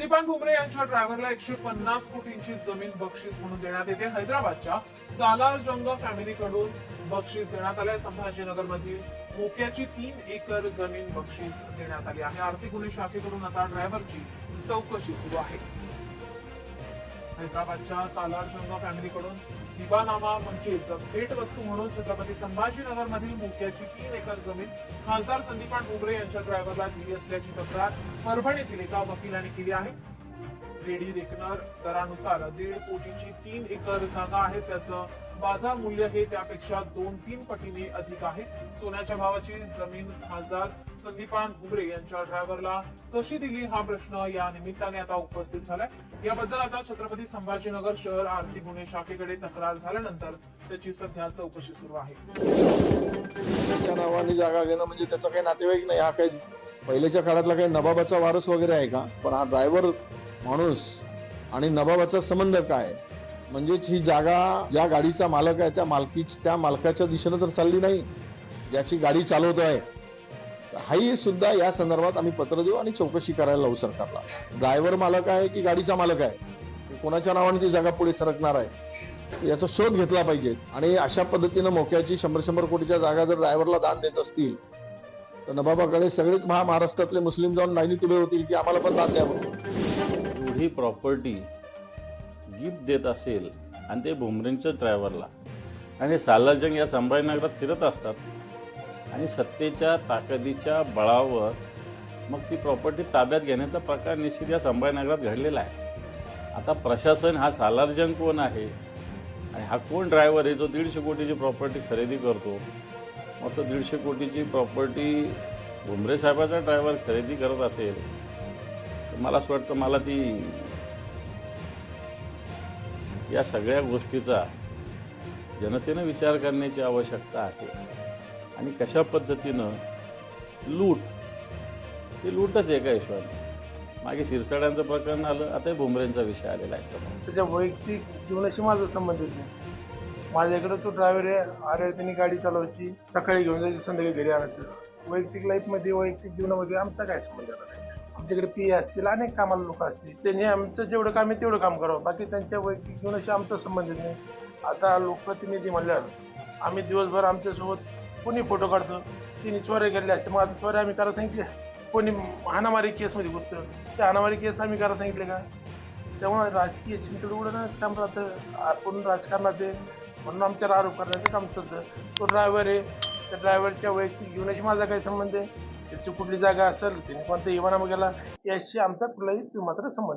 संदीपान भुमरे यांच्या ड्रायव्हरला 150 कोटींची जमीन बक्षीस म्हणून देण्यात येते। हैदराबादच्या सालार जंग फॅमिलीकडून बक्षीस देण्यात आले। संभाजीनगर मधील मोक्याची 3 एकर जमीन बक्षीस देण्यात आली आहे। आर्थिक गुन्हे शाखेकडून आता ड्रायव्हरची चौकशी सुरू आहे। हैदराबादच्या सालार जंग फॅमिलीकडून हिबानामा म्हणजेच भेटवस्तू म्हणून छत्रपती संभाजीनगर मधील मोक्याची 3 एकर जमीन खासदार संदीपान भुमरे यांच्या ड्रायव्हरला दिली असल्याची तक्रार परभणीतील एका वकिलाने केली आहे। रेडी रेकनर दरानुसार 1.5 कोटीची 3 एकर जागा आहे। त्याचं बाजार मूल्य हे त्यापेक्षा 2-3 पटीने अधिक आहे। सोन्याच्या भावाची जमीन खासदार संदीपान भुमरे यांच्या ड्रायव्हरला कशी दिली हा प्रश्न या निमित्ताने आता उपस्थित झालाय। याबद्दल आता छत्रपती संभाजीनगर शहर आर्थिक गुन्हे शाखेकडे तक्रार झाल्यानंतर त्याची सध्या चौकशी सुरू आहे। त्याच्या नावाने जागा घेणं म्हणजे त्याचा काही नातेवाईक नाही। हा काही पहिल्याच्या काळातला काही नवाबाचा वारस वगैरे आहे का? पण हा ड्रायव्हर माणूस आणि नवाबाचा संबंध काय? म्हणजे ही जागा ज्या गाडीचा मालक आहे त्या मालकाच्या दिशेनं तर चालली नाही, ज्याची गाडी चालवतो आहे हाही सुद्धा या संदर्भात आम्ही पत्र देऊ आणि चौकशी करायला लावू सरकारला। ड्रायव्हर मालक आहे की गाडीचा मालक आहे, कोणाच्या नावाने ती जागा पुढे सरकणार आहे याचा शोध घेतला पाहिजे। आणि अशा पद्धतीनं मोक्याची 100 कोटीच्या जागा जर ड्रायव्हरला दान देत असतील तर नवाबाकडे सगळेच महाराष्ट्रातले मुस्लिम जाऊन लाईनीत उभे होतील की आम्हाला पण दान द्यावं। एवढी प्रॉपर्टी गिफ्ट देत असेल आणि ते भुमरेंच्या ड्रायव्हरला आणि सालारजंग या संभाजीनगरात फिरत असतात आणि सत्तेच्या ताकदीच्या बळावर मग ती प्रॉपर्टी ताब्यात घेण्याचा प्रकार निश्चित या संभाजीनगरात घडलेला आहे। आता प्रशासन हा सालारजंग कोण आहे आणि हा कोण ड्रायव्हर आहे जो 150 कोटीची प्रॉपर्टी खरेदी करतो? मग तो 150 कोटीची प्रॉपर्टी भुमरे साहेबाचा ड्रायव्हर खरेदी करत असेल तर मला असं वाटतं मला ती या सगळ्या गोष्टीचा जनतेनं विचार करण्याची आवश्यकता आहे। आणि कशा पद्धतीनं लूट हे लूटच एका हिशोबाने मागे शिरसाड्यांचं प्रकरण आलं, आता भुमरेंचा विषय आलेला आहे समोर। त्याच्या वैयक्तिक जीवनाशी माझा संबंधित नाही। माझ्याकडे तो ड्रायव्हर आहे, अरे त्यांनी गाडी चालवायची, सकाळी घेऊन जायची, संध्याकाळी घरी आणायचं। वैयक्तिक लाईफमध्ये वैयक्तिक जीवनामध्ये आमचा काय संबंध नाही। आमच्याकडे पी असतील, अनेक कामाला लोक असतील, त्यांनी आमचं जेवढं काम आहे तेवढं काम करावं, बाकी त्यांच्या वैयक्तिक जीवनाशी आमचा संबंधित नाही। आता लोकप्रतिनिधी म्हणल्यावर आम्ही दिवसभर आमच्यासोबत कोणी फोटो काढतो, तिने चोऱ्या केलेल्या असते, मग आता चोऱ्या आम्ही करायला सांगितले? कोणी हाणामारी केसमध्ये घुसतं, त्या हाणामारी केस आम्ही करायला सांगितले का? त्यामुळे राजकीय चिंतड उडणं काम राहतं, आपण राजकारणात आहे म्हणून आमच्यावर आरोप करण्याचं काम चालतं। तो ड्रायव्हर आहे, त्या ड्रायव्हरच्या वैयक्तिक जीवनाशी माझा काही संबंध आहे? त्याची कुठली जागा असेल, त्याने कोणता इवानामा गेला याशी आमचा कुठलाही मात्र संबंध